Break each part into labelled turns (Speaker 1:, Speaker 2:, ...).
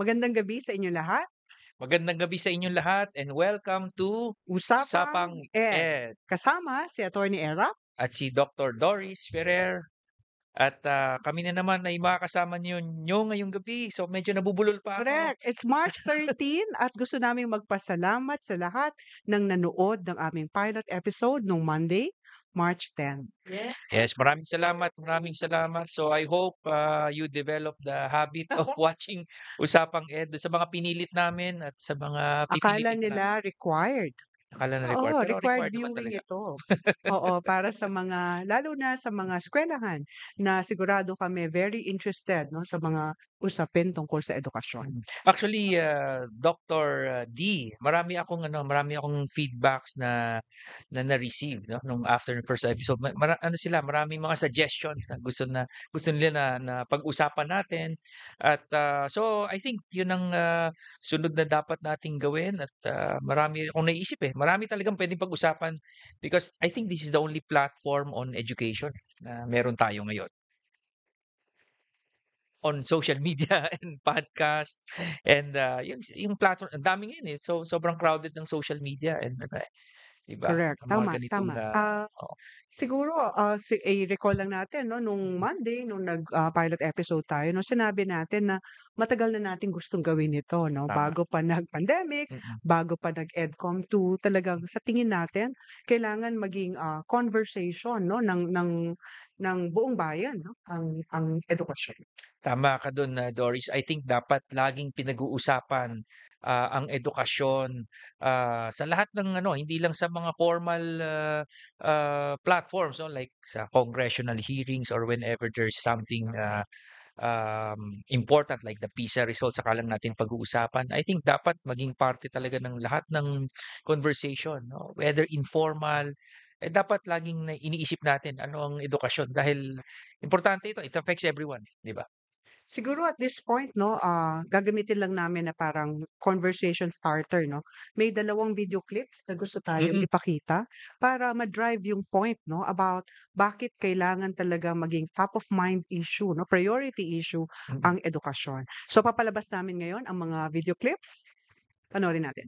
Speaker 1: Magandang gabi sa inyo lahat.
Speaker 2: Magandang gabi sa inyong lahat and welcome to
Speaker 1: Usapang
Speaker 2: Usapang
Speaker 1: Ed.
Speaker 2: Ed
Speaker 1: Kasama si Attorney Era.
Speaker 2: at si Dr. Doris Ferrer. At kami na naman ay makakasama niyo ngayong gabi. So medyo nabubulol pa ako.
Speaker 1: Correct. It's March 13 at gusto naming magpasalamat sa lahat ng nanood ng aming pilot episode nung Monday, March 10.
Speaker 2: Yes, maraming salamat, maraming salamat. So I hope you develop the habit of watching Usapang Ed sa mga pinilit namin at sa mga
Speaker 1: Akala
Speaker 2: pipilitin namin.
Speaker 1: nila required.
Speaker 2: Akala na
Speaker 1: Oo,
Speaker 2: required, pero
Speaker 1: required
Speaker 2: required naman
Speaker 1: viewing
Speaker 2: talaga.
Speaker 1: ito. Oo, para sa mga lalo na sa mga eskwelahan na sigurado kami very interested, 'no, sa mga usapin tungkol sa edukasyon.
Speaker 2: Actually, Dr. D, marami akong feedbacks na na-receive, no, nung after the first episode. Ano sila, maraming mga suggestions na gusto nila na pag-usapan natin. At so I think 'yun ang sunod na dapat nating gawin at marami akong naisip eh. Marami talagang pwedeng pag-usapan because I think this is the only platform on education na meron tayo ngayon. On social media and podcast and yung platform ang dami ngayon eh. So sobrang crowded ng social media and 'di ba?
Speaker 1: Correct,
Speaker 2: Ang mga
Speaker 1: tama,
Speaker 2: ganitong
Speaker 1: tama.
Speaker 2: oo.
Speaker 1: Siguro, i-recall lang natin 'no, nung Monday nung pilot episode tayo 'no, sinabi natin na matagal na nating gustong gawin ito 'no,
Speaker 2: Tama.
Speaker 1: bago pa nag-pandemic,
Speaker 2: Mm.
Speaker 1: bago pa nag-EDCOM 2, talagang sa tingin natin kailangan maging, conversation 'no, ng buong bayan 'no, ang edukasyon.
Speaker 2: Tama ka dun, Doris. I think dapat laging pinag-uusapan ang edukasyon sa lahat ng ano, hindi lang sa mga formal platforms, no, like sa congressional hearings or whenever there's something important like the PISA results saka lang natin pag-uusapan. I think dapat maging parte talaga ng lahat ng conversation, no? Whether informal, dapat laging iniisip natin ano ang edukasyon dahil importante ito, it affects everyone, di ba?
Speaker 1: Siguro at this point 'no, gagamitin lang namin na parang conversation starter 'no. May 2 video clips na gusto tayong
Speaker 2: Mm.
Speaker 1: ipakita para ma-drive yung point 'no, about bakit kailangan talaga maging top of mind issue 'no, priority issue
Speaker 2: Mm.
Speaker 1: ang edukasyon. So papalabas namin ngayon ang mga video clips. Panoorin natin.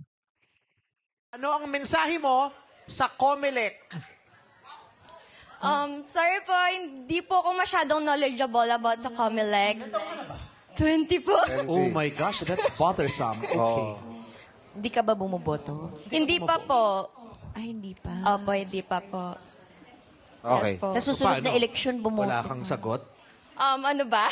Speaker 3: Ano ang mensahe mo sa COMELEC?
Speaker 4: Sorry po, hindi po ako masyadong knowledgeable about sa COMELEC. 20 po.
Speaker 3: Oh my gosh, that's bothersome. Okay.
Speaker 5: Hindi ka ba bumoboto?
Speaker 4: Hindi pa po.
Speaker 5: Ay, hindi pa.
Speaker 4: Opo, hindi pa po.
Speaker 6: Okay.
Speaker 4: Yes po.
Speaker 5: Sa susunod na
Speaker 3: Paano?
Speaker 5: eleksyon, bumoto.
Speaker 3: Wala kang sagot?
Speaker 4: Ano ba?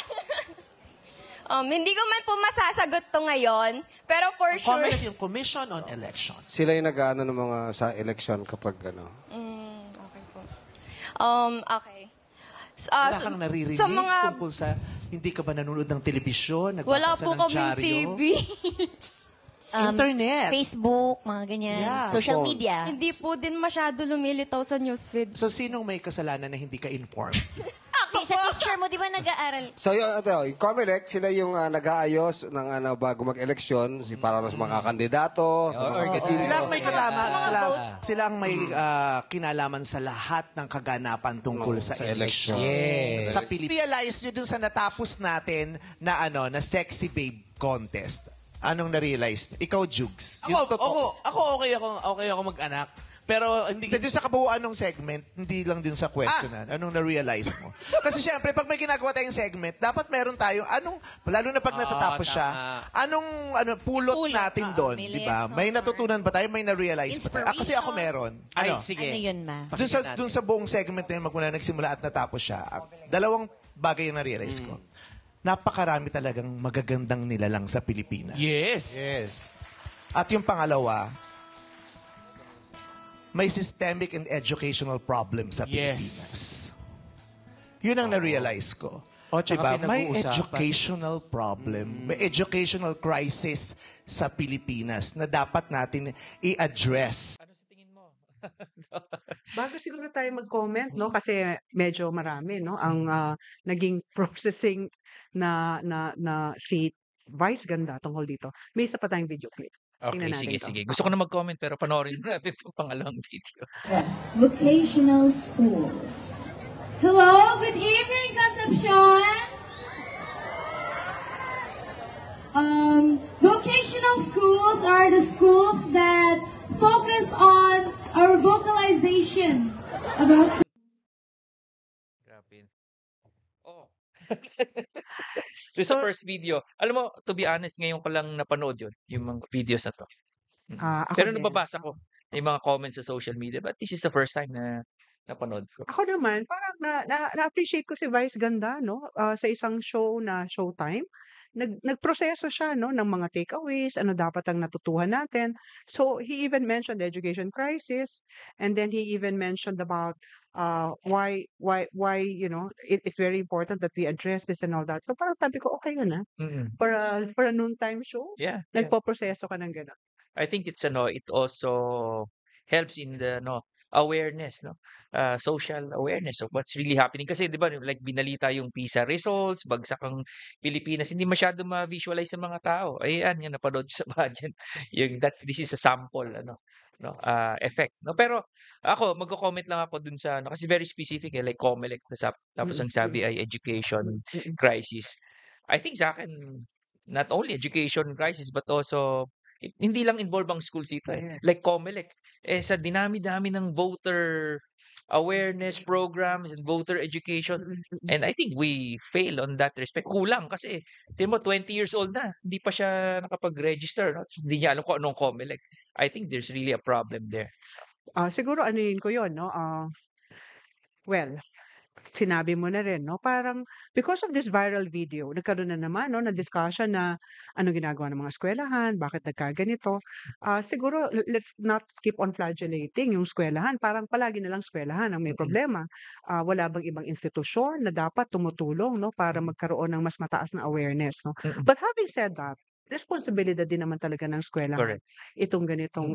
Speaker 4: Hindi ko man po masasagot to ngayon, pero for sure...
Speaker 3: COMELEC yung Commission on Elections.
Speaker 6: Sila yung nag-ano ng mga sa election kapag ano.
Speaker 4: Okay po. Okay.
Speaker 3: Wala kang naririnig
Speaker 4: sa mga...
Speaker 3: tungkol sa hindi ka ba nanonood ng telebisyon,
Speaker 4: Wala
Speaker 3: nagbabasa
Speaker 4: po
Speaker 3: ng
Speaker 4: kaming
Speaker 3: dyaryo?
Speaker 4: TV.
Speaker 3: Internet.
Speaker 5: Facebook, mga ganyan.
Speaker 3: Yeah,
Speaker 5: Social
Speaker 6: phone.
Speaker 5: media.
Speaker 4: Hindi po din masyado lumilitaw sa newsfeed.
Speaker 3: So, sinong may kasalanan na hindi ka informed?
Speaker 5: Sa teacher mo, di ba nag-aaral?
Speaker 6: So yung COMELEC, sila yung nag-aayos ng bago mag-eleksyon, para sa mga kandidato, sa mga
Speaker 2: kasi
Speaker 3: Sila ang may
Speaker 4: Mga votes.
Speaker 3: Sila ang may kinalaman sa lahat ng kaganapan tungkol sa election.
Speaker 2: Yes.
Speaker 3: Sa Pilipinas. Realize nyo dun sa natapos natin na na sexy babe contest. Anong na-realize nyo? Ikaw, Jugs. Yung totoo.
Speaker 7: Ako okay ako mag-anak. Pero hindi
Speaker 3: Dun sa kabuuan ng segment, hindi lang dun sa questionan. Anong na-realize mo? Kasi syempre, pag may ginagawa tayong segment, dapat meron tayong, lalo na pag natatapos siya, pulot natin doon, di ba? May natutunan ba tayo? May na-realize ba tayo? Kasi ako meron.
Speaker 7: Ay,
Speaker 3: Ano?
Speaker 7: sige.
Speaker 5: Ano yun, ma?
Speaker 3: Dun sa buong segment na yun, magmula nagsimula at natapos siya, dalawang bagay yung na-realize ko. Napakarami talagang magagandang nilalang sa Pilipinas.
Speaker 7: Yes.
Speaker 3: At yung pangalawa, may systemic and educational problem sa Pilipinas. Yun ang na-realize ko.
Speaker 7: tsaka
Speaker 3: Diba? May
Speaker 7: pinag-uusapan.
Speaker 3: educational problem, may educational crisis sa Pilipinas na dapat natin i-address.
Speaker 2: Ano sa tingin mo?
Speaker 1: Bago siguro tayo mag-comment 'no, kasi medyo marami 'no, ang naging processing na si Vice Ganda tungkol dito. May isa pa tayong video clip.
Speaker 2: Okay,
Speaker 1: Tingnan natin
Speaker 2: sige,
Speaker 1: 'to.
Speaker 2: sige. Gusto ko na mag-comment pero panoorin natin itong pangalawang video.
Speaker 8: Vocational schools. Hello, good evening, Concepcion. vocational schools are the schools that focus on our vocalization about
Speaker 2: Grabe. Oh. Doon sa
Speaker 1: So,
Speaker 2: first video. Alam mo, to be honest, ngayon ko lang napanood yun, yung mga videos na to.
Speaker 1: ako
Speaker 2: Pero
Speaker 1: din.
Speaker 2: nababasa ko yung mga comments sa social media, but this is the first time na napanood ko.
Speaker 1: Ako naman, parang na-appreciate ko si Vice ganda, no? Sa isang show na Showtime, nagproseso siya, no, ng mga takeaways, ano dapat ang natutuhan natin. So, he even mentioned the education crisis, and then he even mentioned about why, it's very important that we address this and all that. So, parang sabi ko, okay yun,
Speaker 2: Mm.
Speaker 1: for a noontime show,
Speaker 2: Yeah.
Speaker 1: nagpoproseso ka ng gano'n.
Speaker 2: I think it also helps in the awareness, social awareness of what's really happening. Kasi 'di ba like binalita yung PISA results, bagsak ang Pilipinas, hindi masyado ma-visualize ng mga tao. Ayan, yung napanood ko sa pageant, yung this is a sample effect. No, pero ako magko-comment lang ako dun sa kasi very specific like COMELEC tapos ang sabi ay education crisis. I think sa akin not only education crisis but also hindi lang involved ang schools dito
Speaker 1: Yes.
Speaker 2: like COMELEC sa dinami-dami ng voter awareness programs and voter education, and I think we fail on that respect. Kulang kasi tingnan mo 20 years old na, hindi pa siya nakapag-register, no? Hindi niya alam kung anong COMELEC. I think there's really a problem there.
Speaker 1: Siguro anuhin ko yun, no? Well, sinabi mo na rin, no? Parang because of this viral video, nagkaroon na naman, no, na discussion na ano ginagawa ng mga eskwelahan, bakit nagkaganito. Siguro let's not keep on flagellating yung eskwelahan. Parang palagi na lang eskwelahan ang may problema. Wala bang ibang institusyon na dapat tumutulong, no, para magkaroon ng mas mataas na awareness, no? But having said that, responsibilidad din naman talaga ng eskwelahan.
Speaker 2: Correct.
Speaker 1: Itong ganitong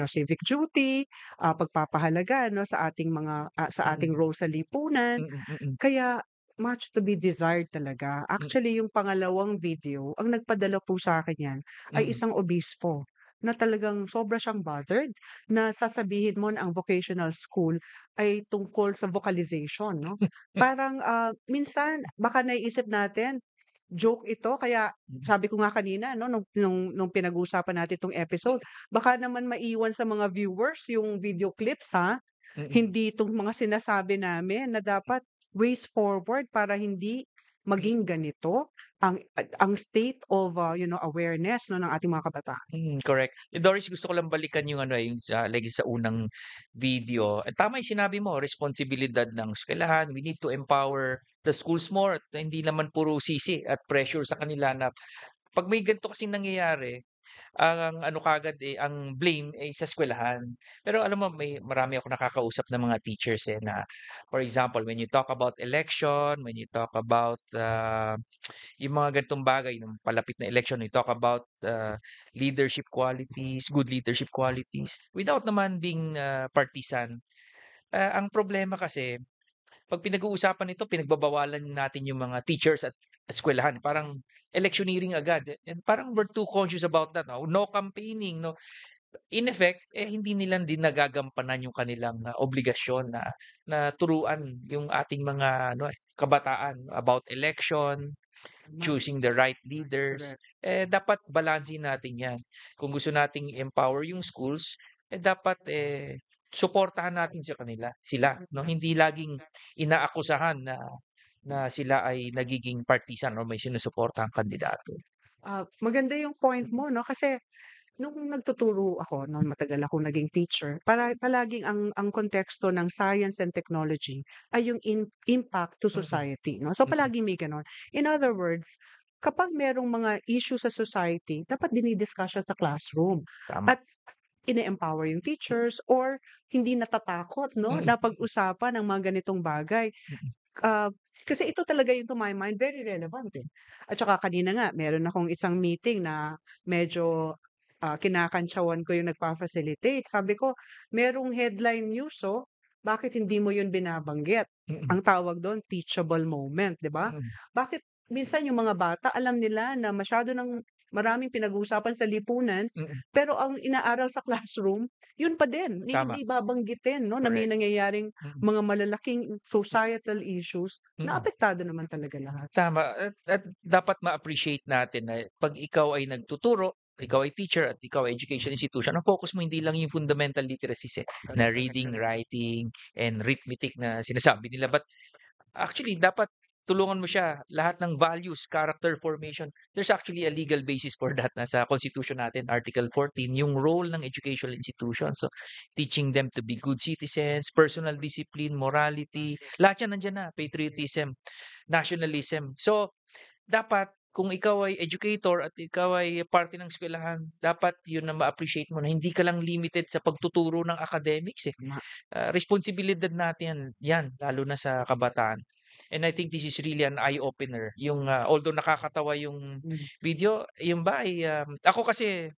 Speaker 1: civic duty, pagpapahalaga, no, sa ating mga sa ating role sa lipunan. Kaya much to be desired talaga. Actually, yung pangalawang video, ang nagpadala po sa akin yan ay isang obispo na talagang sobra siyang bothered na sasabihin mo na ang vocational school ay tungkol sa vocalization, no? Parang minsan baka naiisip natin joke ito kaya sabi ko nga kanina, no, nung pinag-uusapan natin 'tong episode, baka naman maiwan sa mga viewers yung video clips, hindi itong mga sinasabi namin na dapat ways forward para hindi maging ganito ang state of awareness, no, ng ating mga kabataan.
Speaker 2: Correct. Doris, gusto ko lang balikan yung yung sa unang video. At tama yung sinabi mo, responsibilidad ng eskwelahan. We need to empower the schools more. At hindi naman puro sisi at pressure sa kanila na pag may ganito kasing nangyayari, ang ang blame ay sa eskwelahan. Pero alam mo, marami ako nakakausap ng mga teachers na, for example, when you talk about election, when you talk about yung mga ganitong bagay, yung palapit na election, you talk about leadership qualities, good leadership qualities, without naman being partisan. Ang problema kasi, pag pinag-uusapan ito, pinagbabawalan natin yung mga teachers at eskwelahan. Parang electioneering agad. And parang we're too conscious about that. No campaigning, no. In effect, hindi nila din nagagampanan yung kanilang obligasyon na turuan yung ating mga kabataan about election, choosing the right leaders. Dapat balansin natin yan. Kung gusto nating empower yung schools, dapat suportahan natin sila, no? Hindi laging inaakusahan na sila ay nagiging partisan o may sinusuportahang kandidato.
Speaker 1: Maganda yung point mo, no? Kasi nung nagtuturo ako, no, matagal akong naging teacher, palaging ang konteksto ng science and technology ay yung impact to society, no? So palaging may ganon. In other words, kapag merong mga issue sa society, dapat dinidiscuss sa classroom.
Speaker 2: Tama.
Speaker 1: At ine-empower yung teachers or hindi natatakot, no, na pag-usapan ang mga ganitong bagay. Kasi ito talaga yung to my mind, very relevant. At saka kanina nga, meron akong isang meeting na medyo kinakantsawan ko yung nagpa-facilitate. Sabi ko, merong headline news, bakit hindi mo yun binabanggit? Ang tawag doon, teachable moment, di ba? Bakit minsan yung mga bata, alam nila na maraming pinag-uusapan sa lipunan, pero ang inaaral sa classroom, yun pa din.
Speaker 2: Tama.
Speaker 1: Hindi babanggitin, no, na may
Speaker 2: Correct.
Speaker 1: nangyayaring mga malalaking societal issues na apektado naman talaga lahat.
Speaker 2: Tama. At dapat ma-appreciate natin na pag ikaw ay nagtuturo, ikaw ay teacher at ikaw ay education institution, ang focus mo hindi lang yung fundamental literacies na reading, writing, and arithmetic na sinasabi nila. But actually, dapat tulungan mo siya lahat ng values, character formation. There's actually a legal basis for that. Nasa Constitution natin, Article 14, yung role ng educational institutions. So, teaching them to be good citizens, personal discipline, morality, lahat yan nandiyan na, patriotism, nationalism. So, dapat kung ikaw ay educator at ikaw ay parte ng eskwelahan, dapat yun na ma-appreciate mo na hindi ka lang limited sa pagtuturo ng academics eh. Responsibilidad natin yan, lalo na sa kabataan. And I think this is really an eye-opener. Yung, although nakakatawa yung video, yung ba ay, ako kasi,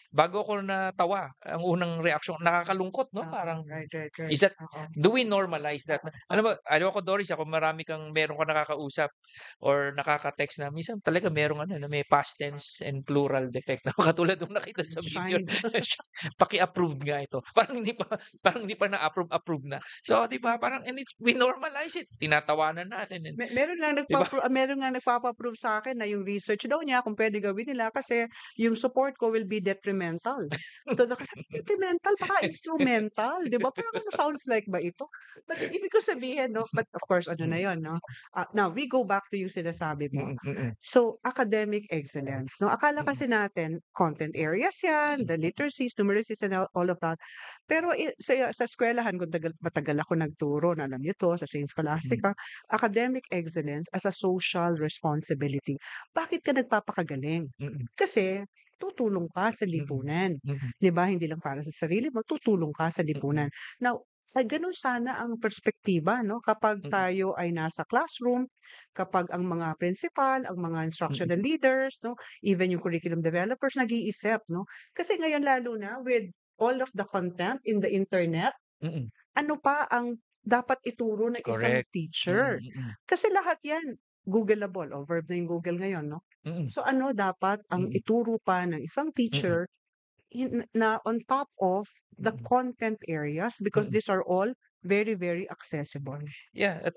Speaker 2: bago ako natawa, ang unang reaksyon, nakakalungkot, no? Parang,
Speaker 1: Right.
Speaker 2: is that,
Speaker 1: Oo.
Speaker 2: do we normalize that? Alam mo ako, Doris, ako meron ka nakakausap or nakaka-text na, minsan talaga merong na may past tense and plural defect na katulad nung nakita sa video. Paki-approve nga ito. Parang hindi pa na-approve na. So, di ba? Parang, and we normalize it. Tinatawanan natin. And,
Speaker 1: Meron lang
Speaker 2: Diba?
Speaker 1: meron nga nagpapa-approve sa akin na yung research daw niya kung pwede gawin nila kasi yung support ko will be detrimental. Kasi detrimental, baka instrumental, 'di ba? Parang sounds like ba ito? But ibig ko sabihin, no, but of course ano na 'yon, no. Now we go back to yung sinasabi mo. So, academic excellence, no. Akala kasi natin content areas 'yan, the literacies, numeracies and all of that. Pero sa eskwelahan kung matagal ako nagturo, na alam niyo 'to, sa Saint Scholastica, academic excellence as a social responsibility. Bakit ka nagpapakagaling? Kasi tutulong ka sa lipunan, 'di ba? Hindi lang para sa sarili mo, tutulong ka sa lipunan. Now, ay gano'n sana ang perspektiba, no, kapag tayo ay nasa classroom, kapag ang mga principal, ang mga instructional leaders, no, even yung curriculum developers nag-iisip, no? Kasi ngayon lalo na with all of the content in the internet, ano pa ang dapat ituro ng isang
Speaker 2: correct.
Speaker 1: teacher? Kasi lahat 'yan Googleable, o verb na yung Google ngayon, no? So ano dapat ang ituro pa ng isang teacher na on top of the content areas because these are all very, very accessible.
Speaker 2: Yeah, at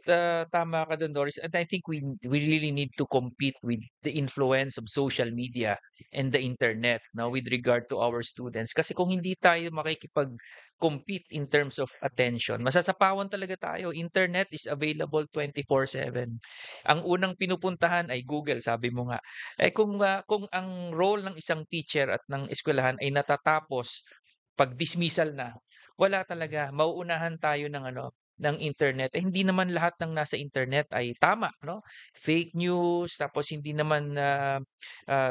Speaker 2: tama ka doon, Doris. And I think we really need to compete with the influence of social media and the internet now with regard to our students. Kasi kung hindi tayo makikipag-compete in terms of attention, masasapawan talaga tayo. Internet is available 24/7. Ang unang pinupuntahan ay Google, sabi mo nga. Kung ang role ng isang teacher at ng eskwelahan ay natatapos pag dismissal na, wala talaga, mauunahan tayo ng internet. Hindi naman lahat ng nasa internet ay tama, no? Fake news, tapos hindi naman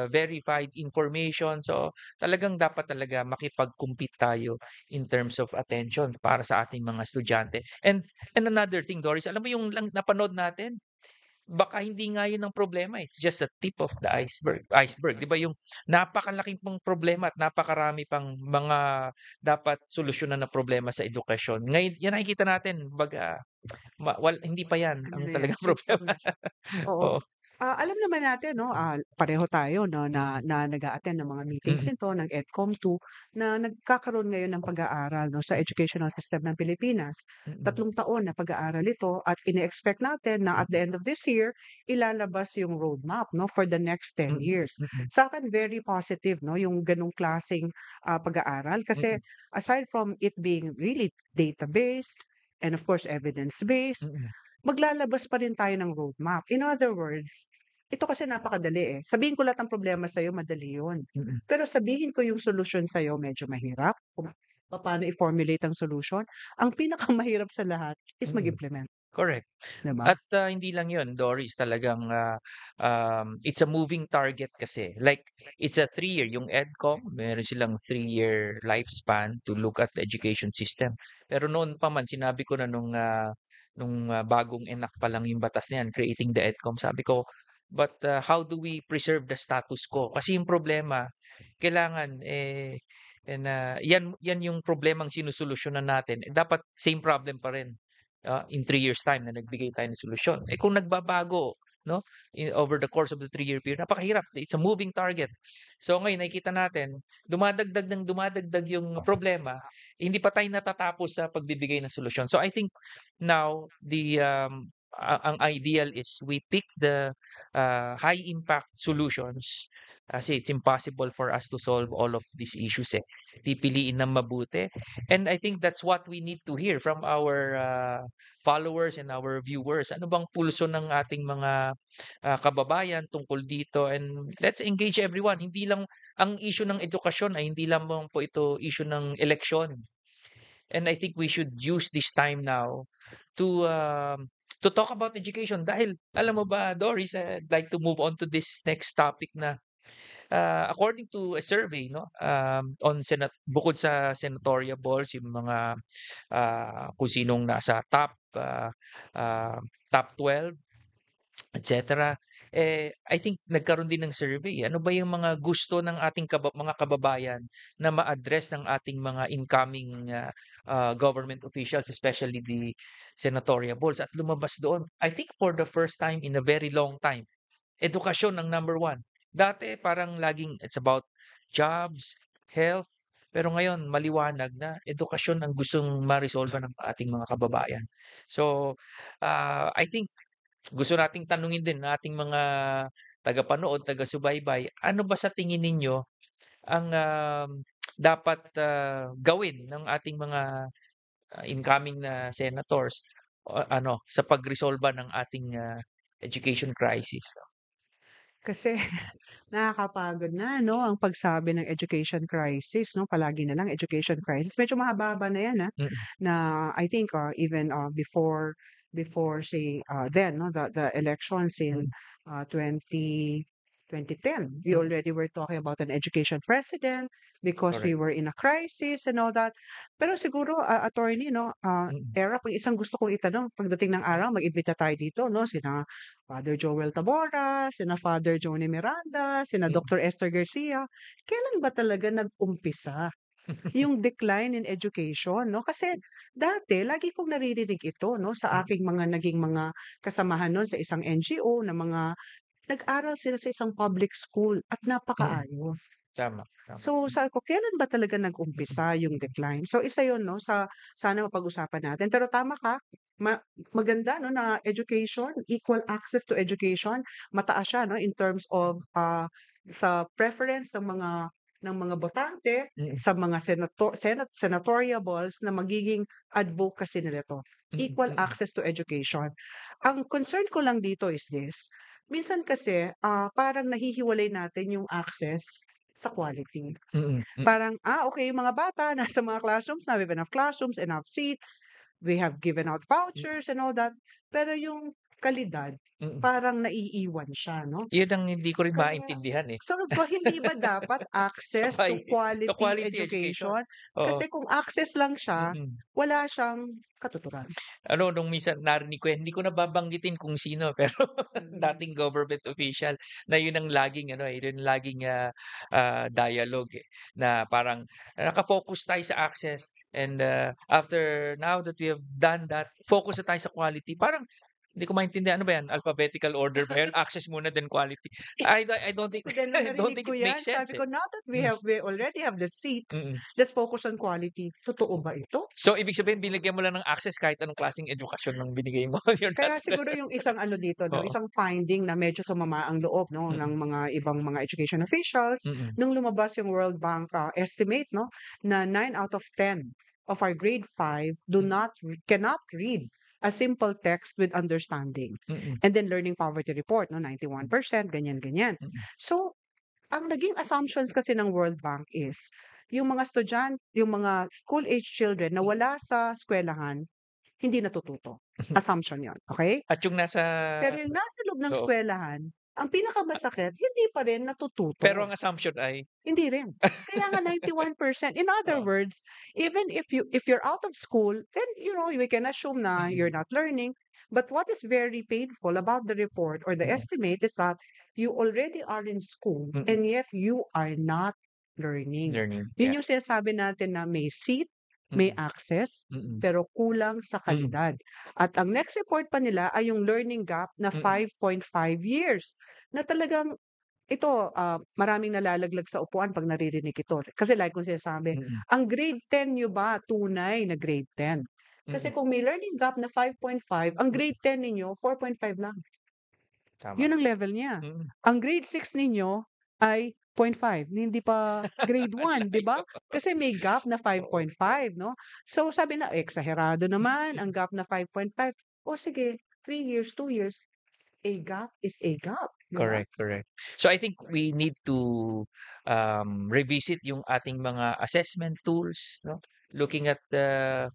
Speaker 2: verified information. So, talagang dapat talaga makipag-compete tayo in terms of attention para sa ating mga estudyante. And another thing, Doris, alam mo yung napanood natin, baka hindi nga yun ang problema. It's just a tip of the iceberg. Di ba yung napakalaking pang problema at napakarami pang mga dapat solusyonan na problema sa edukasyon. Ngayon, yan nakikita natin. Baga, hindi pa yan ang talagang problema.
Speaker 1: Oo.
Speaker 2: Oo.
Speaker 1: Alam naman natin, no, pareho tayo, no, na nag-a-attend ng mga meetings nito, ng EDCOM 2, na nagkakaroon ngayon ng pag-aaral, no, sa educational system ng Pilipinas. 3 taon na pag-aaral ito at ine-expect natin na at the end of this year, ilalabas yung roadmap, no, for the next 10 years. Sa akin, very positive, no, yung ganong klaseng pag-aaral kasi aside from it being really data-based and of course evidence-based, maglalabas pa rin tayo ng roadmap. In other words, ito kasi napakadali eh. Sabihin ko lahat ng problema sa'yo, madali yun. Pero sabihin ko yung solution sa'yo, medyo mahirap. Kung paano i-formulate ang solution. Ang pinakamahirap sa lahat is mag-implement.
Speaker 2: Correct.
Speaker 1: Diba?
Speaker 2: At hindi lang yun, Doris, talagang it's a moving target kasi. Like, it's a 3-year. Yung EDCOM, meron silang 3-year lifespan to look at the education system. Pero noon pa man, sinabi ko na nung bagong enact pa lang yung batas na yan, creating the EDCOM, sabi ko, but how do we preserve the status quo? Kasi yung problema, kailangan, yan yung problemang sinusolusyonan natin. Dapat same problem pa rin in 3 years time na nagbigay tayo ng solusyon. Kung nagbabago, no, over the course of the 3-year period, napakahirap. It's a moving target. So ngayon, nakikita natin, dumadagdag yung problema, hindi pa tayo natatapos sa pagbibigay ng solusyon. So I think now, ang ideal is we pick the high impact solutions Kasi it's impossible for us to solve all of these issues eh. Pipiliin ng mabuti. And I think that's what we need to hear from our followers and our viewers. Ano bang pulso ng ating mga kababayan tungkol dito? And let's engage everyone. Hindi lang ang issue ng edukasyon ay hindi lamang po ito issue ng eleksyon. And I think we should use this time now to talk about education. Dahil, alam mo ba, Doris, I'd like to move on to this next topic na according to a survey, no, on bukod sa senatorial balls, yung mga kung sinong nasa top 12, etc. I think nagkaroon din ng survey. Ano ba yung mga gusto ng ating mga kababayan na ma-address ng ating mga incoming government officials, especially the senatorial balls? At lumabas doon, I think for the first time in a very long time, edukasyon ang number 1. Dati parang laging it's about jobs, health, pero ngayon maliwanag na edukasyon ang gustong ma-resolve ng ating mga kababayan. So, I think gusto nating tanungin din ng ating mga tagapanood, taga-subaybay, ano ba sa tingin ninyo ang dapat gawin ng ating mga incoming na senators sa pagresolba ng ating education crisis?
Speaker 1: Kasi nakakapagod na, no, ang pagsabi ng education crisis, no? Palagi na lang education crisis. Medyo mahaba-haba na yan, na I think even before say then, no, the elections in 2010, we already were talking about an education president because we
Speaker 2: Correct.
Speaker 1: were in a crisis and all that. Pero siguro, attorney, no, Era, kung isang gusto kong itanong, pagdating ng araw, mag-imbita tayo dito, no, sina Father Joel Tabora, sina Father Johnny Miranda, sina Dr. Esther Garcia, kailan ba talaga nag-umpisa yung decline in education, no? Kasi dati lagi kong naririnig ito, no, sa aking mga naging mga kasamahan noon sa isang NGO na mga nag-aral sila sa isang public school at napakaayos.
Speaker 2: Tama.
Speaker 1: So sabi ko, kailan ba talaga nag-umpisa yung decline? So isa yun, no, sana mapag-usapan natin. Pero tama ka, maganda, no, na education, equal access to education, mataas siya, no, in terms of sa preference ng mga botante sa mga senatorial balls na magiging advocacy nila to. Equal access to education. Ang concern ko lang dito is this. Minsan kasi parang nahihiwalay natin yung access sa quality. Parang, okay, yung mga bata nasa mga classrooms na, we have enough classrooms, enough seats, we have given out vouchers and all that. Pero yung kalidad, parang naiiwan siya, no?
Speaker 2: Yun ang hindi ko rin
Speaker 1: Kaya,
Speaker 2: maintindihan eh.
Speaker 1: so, hindi ba dapat access to quality education?
Speaker 2: Oo.
Speaker 1: Kasi kung access lang siya, wala siyang katuturan.
Speaker 2: Nung minsan narinig ko, hindi ko nababanggitin kung sino, pero dating government official na yun ang laging dialogue eh, na parang nakafocus tayo sa access and after now that we have done that, focus na tayo sa quality. Parang hindi ko maintindihan, ano ba yan? Alphabetical order ba yan? Access muna then quality. I don't think
Speaker 1: Then nung
Speaker 2: I don't
Speaker 1: narinig
Speaker 2: think
Speaker 1: ko
Speaker 2: it
Speaker 1: yan,
Speaker 2: makes sense
Speaker 1: sabi ko, now that we already have the seats,
Speaker 2: Mm.
Speaker 1: let's focus on quality. Totoo ba ito?
Speaker 2: So, ibig sabihin, binigyan mo lang ng access kahit anong klaseng edukasyon ng binigay mo. You're
Speaker 1: Kaya
Speaker 2: not-
Speaker 1: siguro yung isang ano dito, no,
Speaker 2: Oo.
Speaker 1: isang finding na medyo sumama ang loob, no, ng mga ibang mga education officials nung lumabas yung World Bank estimate, no, na 9 out of 10 of our grade 5 cannot read a simple text with understanding. And then learning poverty report, no, 91%, ganyan. So, ang naging assumptions kasi ng World Bank is yung mga yung mga school-age children na wala sa eskwelahan, hindi natututo. Assumption yon, okay?
Speaker 2: At yung nasa...
Speaker 1: Pero yung nasa loob ng
Speaker 2: Oo.
Speaker 1: eskwelahan, ang pinakamasakit, hindi pa rin natututo.
Speaker 2: Pero ang assumption ay...
Speaker 1: Hindi rin. Kaya nga 91%. In other words, even if you're out of school, then we can assume na you're not learning. But what is very painful about the report or the estimate is that you already are in school and yet you are not learning. Yun yung sinasabi natin na may seat, may access, pero kulang sa kalidad. At ang next report pa nila ay yung learning gap na 5.5 years. Na talagang ito, maraming nalalaglag sa upuan pag naririnig ito. Kasi like kung sinasabi, ang grade 10 nyo ba tunay na grade 10? Kasi kung may learning gap na 5.5, ang grade 10 ninyo, 4.5 lang.
Speaker 2: Tama.
Speaker 1: Yun ang level niya. Ang grade 6 ninyo ay 0.5, hindi pa grade 1, 'di ba? Kasi may gap na 5.5, no? So sabi na, eksaherado naman ang gap na 5.5. O sige, 3 years, 2 years, a gap is a gap, 'di ba?
Speaker 2: Correct, correct. So I think we need to revisit yung ating mga assessment tools, no? Looking at the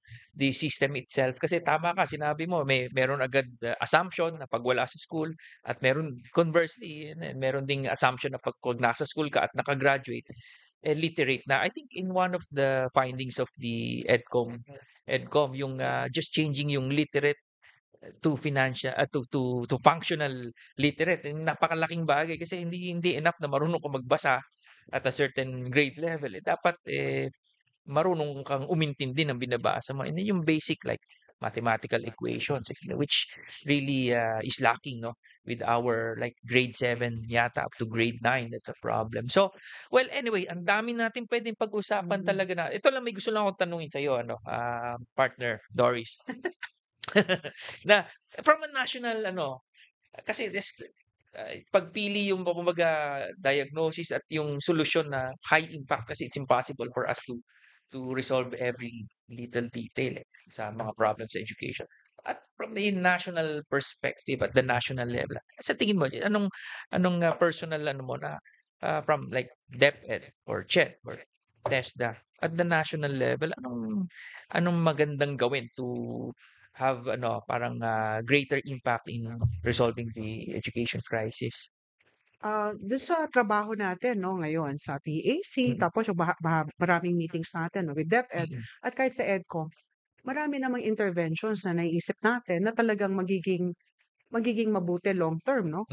Speaker 2: system itself. Kasi tama ka, sinabi mo, meron agad assumption na pag wala sa school at meron conversely, meron ding assumption na pag nasa school ka at nakagraduate, literate na. I think in one of the findings of the EDCOM yung just changing yung literate to financial to functional literate. Napakalaking bagay kasi hindi enough na marunong ka magbasa at a certain grade level. Dapat marunong kang umintindi ng binabasa mo. And yung basic like mathematical equations, which really is lacking, no, with our like grade 7 yata up to grade 9. That's a problem. So, well, anyway, ang dami natin pwedeng pag-usapan talaga na. Ito lang, may gusto lang akong tanungin sa iyo, partner Doris. Na from a national kasi pagpili yung kumbaga diagnosis at yung solusyon na high impact, kasi it's impossible for us to resolve every little detail sa mga problems sa education. At from the national perspective, at the national level, sa tingin mo, anong personal mo na from like DepEd or CHED or TESDA at the national level, anong magandang gawin to have parang greater impact in resolving the education crisis?
Speaker 1: Dun sa trabaho natin, no, ngayon sa PAC, tapos yung maraming meetings natin, no, with DepEd at kahit sa EDCOM, marami namang interventions na naiisip natin na talagang magiging mabuti long term, no?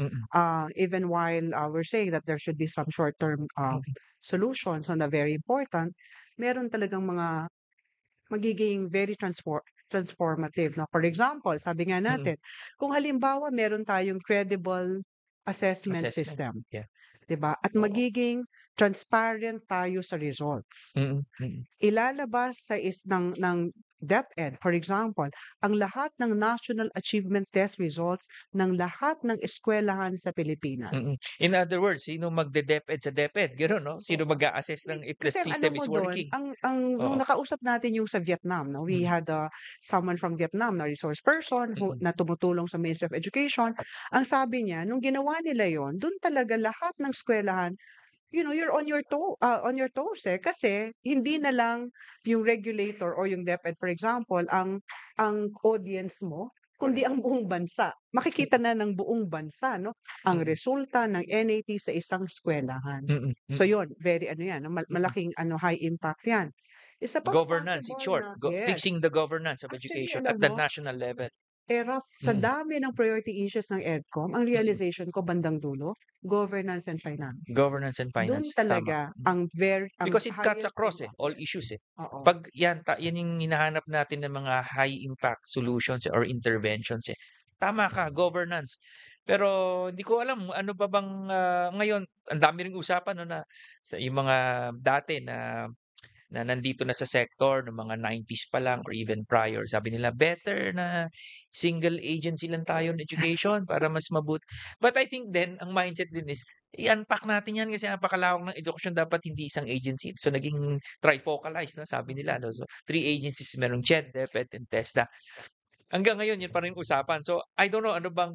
Speaker 1: Even while we're saying that there should be some short term solutions na very important, meron talagang mga magiging very transformative, no? For example, sabi nga natin, kung halimbawa meron tayong credible assessment system,
Speaker 2: Yeah.
Speaker 1: 'di ba? At magiging transparent tayo sa results. Ilalabas ng DepEd, for example, ang lahat ng National Achievement Test results ng lahat ng eskwelahan sa Pilipinas.
Speaker 2: In other words, sino magde-DepEd sa DepEd? Gano'n, no? Sino mag-a-assess ng if the
Speaker 1: Kasi ang
Speaker 2: system
Speaker 1: alam
Speaker 2: is
Speaker 1: mo doon,
Speaker 2: working?
Speaker 1: nung nakausap natin yung sa Vietnam, no, we had someone from Vietnam na resource person na tumutulong sa Ministry of Education. Ang sabi niya, nung ginawa nila yon, doon talaga lahat ng eskwelahan, you're on your toes kasi hindi na lang yung regulator or yung DepEd, for example, ang audience mo, kundi ang buong bansa. Makikita na ng buong bansa, no, ang resulta ng NAT sa isang eskwelahan. So yun, very malaking high impact yan. Isa pa
Speaker 2: Governance, in
Speaker 1: possible
Speaker 2: short,
Speaker 1: na, yes.
Speaker 2: fixing the governance of
Speaker 1: Actually,
Speaker 2: education
Speaker 1: alam
Speaker 2: at the
Speaker 1: mo,
Speaker 2: national level.
Speaker 1: Pero sa dami ng priority issues ng EDCOM, ang realization ko bandang dulo, governance and finance.
Speaker 2: Governance and
Speaker 1: Doon
Speaker 2: finance,
Speaker 1: talaga
Speaker 2: tama.
Speaker 1: ang
Speaker 2: Because it cuts
Speaker 1: highest
Speaker 2: across
Speaker 1: impact.
Speaker 2: all issues
Speaker 1: Oo.
Speaker 2: Pag yan yung hinahanap natin ng mga high impact solutions or interventions Tama ka, governance. Pero hindi ko alam ano pa bang ngayon, ang dami ring usapan na sa yung mga dati na nandito na sa sector ng mga 90s pa lang or even prior. Sabi nila, better na single agency lang tayo in education para mas mabuti. But I think then, ang mindset din is, i-unpack natin yan kasi napakalawak ng edukasyon, dapat hindi isang agency. So, naging trifocalized, no? Sabi nila. No? So, 3 agencies, merong CHED, DepEd, and TESDA. Hanggang ngayon, yun pa rin usapan. So, I don't know, ano bang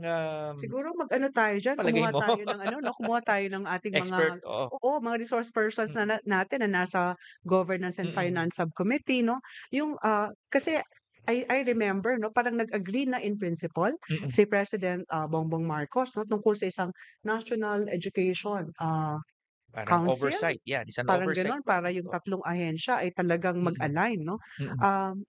Speaker 1: Siguro tayo dyan,
Speaker 2: palagay
Speaker 1: kumuha
Speaker 2: mo?
Speaker 1: tayo ng kumuha tayo ng ating
Speaker 2: Expert,
Speaker 1: mga resource persons natin na nasa governance and finance subcommittee, no? Yung kasi I remember, no, parang nag-agree na in principle si President Bongbong Marcos, no, tungkol sa isang national education
Speaker 2: Parang
Speaker 1: council,
Speaker 2: oversight. Yeah, isang
Speaker 1: parang
Speaker 2: oversight.
Speaker 1: gano'n, para yung tatlong ahensya ay talagang mag-align, no?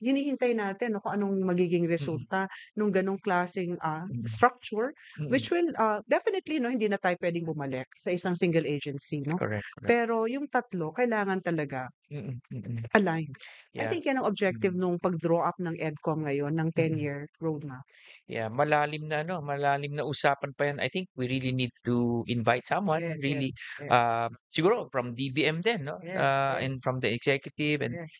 Speaker 1: Hinihintay natin, no, kung anong magiging resulta nung ganong klaseng structure, which will definitely, no, hindi na tayo pwedeng bumalik sa isang single agency, no?
Speaker 2: Correct.
Speaker 1: Pero yung tatlo, kailangan talaga aligned. I
Speaker 2: Yeah.
Speaker 1: think yan ang objective nung pag-draw up ng EDCOM ngayon, ng 10-year roadmap.
Speaker 2: Yeah, malalim na usapan pa yan. I think we really need to invite someone
Speaker 1: Yes,
Speaker 2: really
Speaker 1: yes.
Speaker 2: siguro from DBM din, no?
Speaker 1: Yes, yes.
Speaker 2: And from the executive and
Speaker 1: Yes.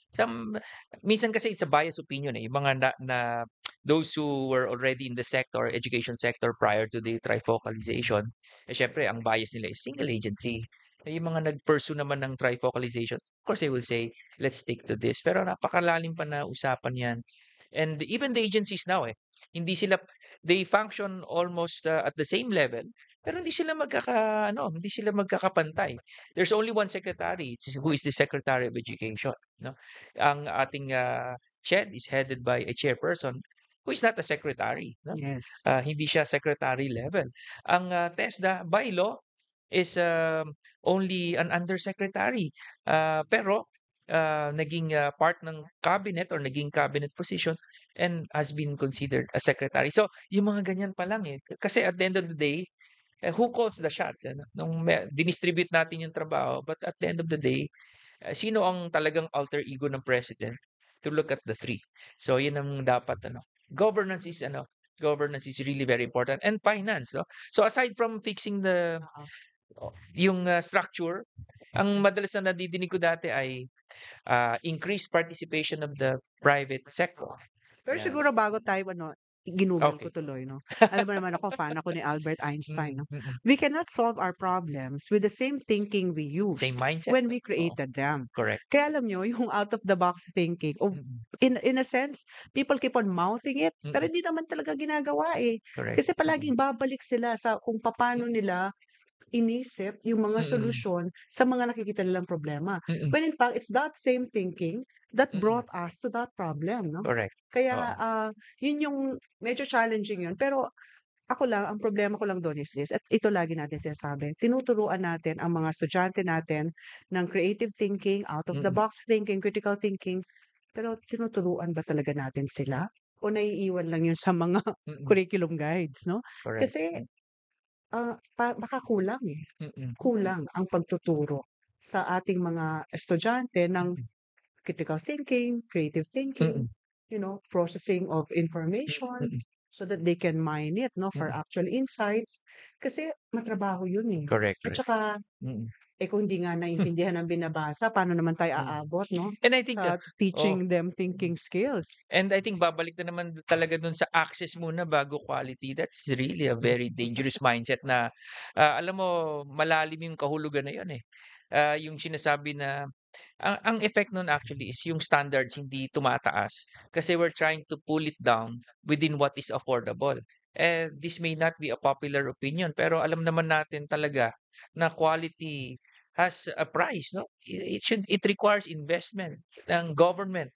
Speaker 2: minsan kasi it's a biased opinion yung mga na those who were already in the sector, education sector prior to the trifocalization. Syempre ang bias nila is single agency. Yung mga nag-pursue naman ng trifocalization, of course, they will say, let's stick to this. Pero napakalalim pa na usapan yan. And even the agencies now, hindi sila, they function almost at the same level, pero hindi sila magkakapantay. There's only one secretary, who is the Secretary of Education. No? Ang ating CHED is headed by a chairperson who is not a secretary. No?
Speaker 1: Yes.
Speaker 2: Hindi siya secretary level. Ang TESDA, by law, is only an undersecretary. Pero naging part ng cabinet or naging cabinet position and has been considered a secretary. So, yung mga ganyan pa lang Kasi at the end of the day, who calls the shots? Nung dinistribute natin yung trabaho, but at the end of the day, sino ang talagang alter ego ng president? To look at the three. So, yun ang dapat, governance is really very important. And finance, no? So, aside from fixing yung structure, ang madalas na nadidinig ko dati ay increased participation of the private sector.
Speaker 1: Pero
Speaker 2: Yan.
Speaker 1: siguro bago tayo, ginugol ko
Speaker 2: Okay.
Speaker 1: tuloy, no? Alam mo naman fan ako ni Albert Einstein, no?
Speaker 2: Mm, mm.
Speaker 1: We cannot solve our problems with the same thinking we used
Speaker 2: Same mindset.
Speaker 1: when we
Speaker 2: Oo,
Speaker 1: created them.
Speaker 2: correct.
Speaker 1: Kaya alam nyo, yung out-of-the-box thinking,
Speaker 2: Mm,
Speaker 1: in a sense, people keep on mouthing it, pero
Speaker 2: mm.
Speaker 1: hindi naman talaga ginagawa
Speaker 2: Correct.
Speaker 1: Kasi palaging babalik sila sa kung paano nila inisip yung mga
Speaker 2: Mm,
Speaker 1: solusyon sa mga nakikita nilang problema.
Speaker 2: mm.
Speaker 1: When in fact, it's that same thinking that
Speaker 2: Mm.
Speaker 1: brought us to that problem, no?
Speaker 2: Correct.
Speaker 1: Kaya
Speaker 2: Oo.
Speaker 1: yun yung medyo challenging yun. Pero ako lang, ang problema ko lang doon is this, at ito lagi natin sinasabi, tinuturuan natin ang mga estudyante natin ng creative thinking, out-of-the-box thinking, critical thinking, pero tinuturuan ba talaga natin sila? O naiiwan lang yun sa mga
Speaker 2: Mm.
Speaker 1: curriculum guides, no?
Speaker 2: Correct.
Speaker 1: Kasi baka kulang
Speaker 2: Mm.
Speaker 1: kulang ang pagtuturo sa ating mga estudyante ng
Speaker 2: Mm.
Speaker 1: critical thinking, creative thinking,
Speaker 2: Mm.
Speaker 1: processing of information
Speaker 2: Mm.
Speaker 1: so that they can mine it, no, for
Speaker 2: Mm.
Speaker 1: actual insights. Kasi matrabaho yun
Speaker 2: Correct.
Speaker 1: At
Speaker 2: Correct.
Speaker 1: saka,
Speaker 2: Mm.
Speaker 1: kung hindi nga naintindihan ng binabasa, paano naman tayo
Speaker 2: Mm.
Speaker 1: aabot, no,
Speaker 2: And I think
Speaker 1: sa teaching them thinking skills.
Speaker 2: And I think babalik na naman talaga dun sa access muna bago quality. That's really a very dangerous mindset na alam mo malalim yung kahulugan na yun yung sinasabi na ang effect nun actually is yung standards hindi tumataas kasi we're trying to pull it down within what is affordable. This may not be a popular opinion pero alam naman natin talaga na quality has a price, no? It requires investment ng government.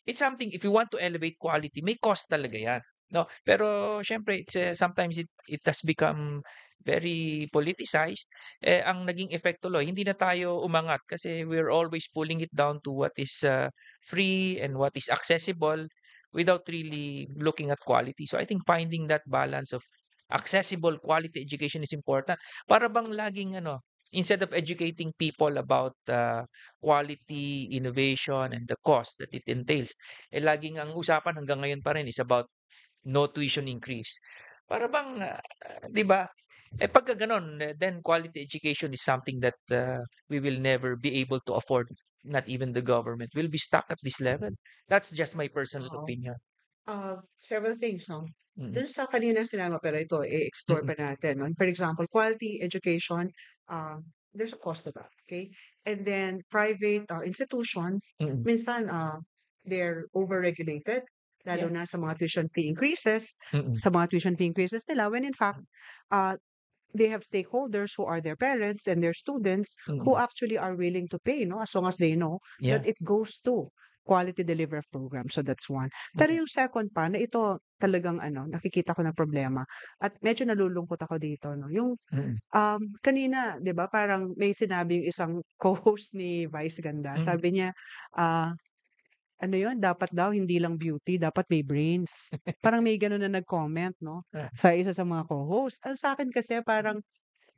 Speaker 2: It's something if you want to elevate quality, may cost talaga 'yan, no? Pero syempre sometimes it has become very politicized. Ang naging effect tuloy, hindi na tayo umangat kasi we're always pulling it down to what is free and what is accessible without really looking at quality. So I think finding that balance of accessible quality education is important. Para bang laging instead of educating people about quality, innovation, and the cost that it entails, laging ang usapan hanggang ngayon pa rin is about no tuition increase. Para bang, 'di ba? Pagka ganon, then quality education is something that we will never be able to afford. Not even the government will be stuck at this level. That's just my personal
Speaker 1: Oo.
Speaker 2: opinion.
Speaker 1: Several things, no?
Speaker 2: Mm.
Speaker 1: Dun sa kanina sinama, pero ito, i-explore
Speaker 2: Mm.
Speaker 1: pa natin, no? For example, quality education, there's a cost to that, okay? And then private institution,
Speaker 2: Mm.
Speaker 1: minsan they're overregulated, lalo na sa mga tuition fee increases,
Speaker 2: Mm.
Speaker 1: nila, when in fact, they have stakeholders who are their parents and their students
Speaker 2: Mm.
Speaker 1: who actually are willing to pay, no? As long as they know
Speaker 2: Yeah.
Speaker 1: that it goes to quality delivery program. So that's one. Pero yung second pa, na ito talagang nakikita ko na problema at medyo nalulungkot ako dito, no? Yung
Speaker 2: Mm.
Speaker 1: kanina, 'di ba, parang may sinabi yung isang co-host ni Vice Ganda.
Speaker 2: Mm.
Speaker 1: Sabi niya, ano yun, dapat daw hindi lang beauty, dapat may brains. Parang may gano'n na nag-comment, no? Sa isa sa mga co-host. Sa akin kasi parang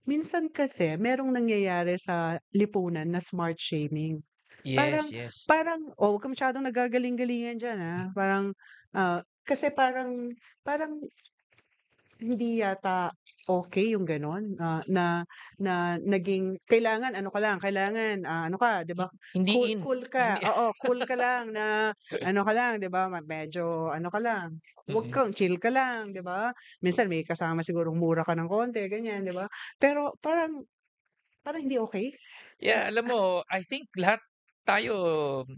Speaker 1: minsan kasi merong nangyayari sa lipunan na smart shaming. Parang
Speaker 2: Yes.
Speaker 1: huwag ka masyadong nagagaling-galingan diyan, Parang kasi parang hindi yata okay yung gano'n, na naging kailangan kailangan ano ka, 'di ba?
Speaker 2: Hindi in.
Speaker 1: Cool ka,
Speaker 2: Hindi
Speaker 1: oo, cool ka lang na ka lang, 'di ba, medyo ka lang, huwag kang chill ka lang, 'di ba? Minsan may kasama sigurong mura ka ng konti, ganyan, 'di ba? Pero parang parang hindi okay.
Speaker 2: Yeah, alam mo, I think lahat tayo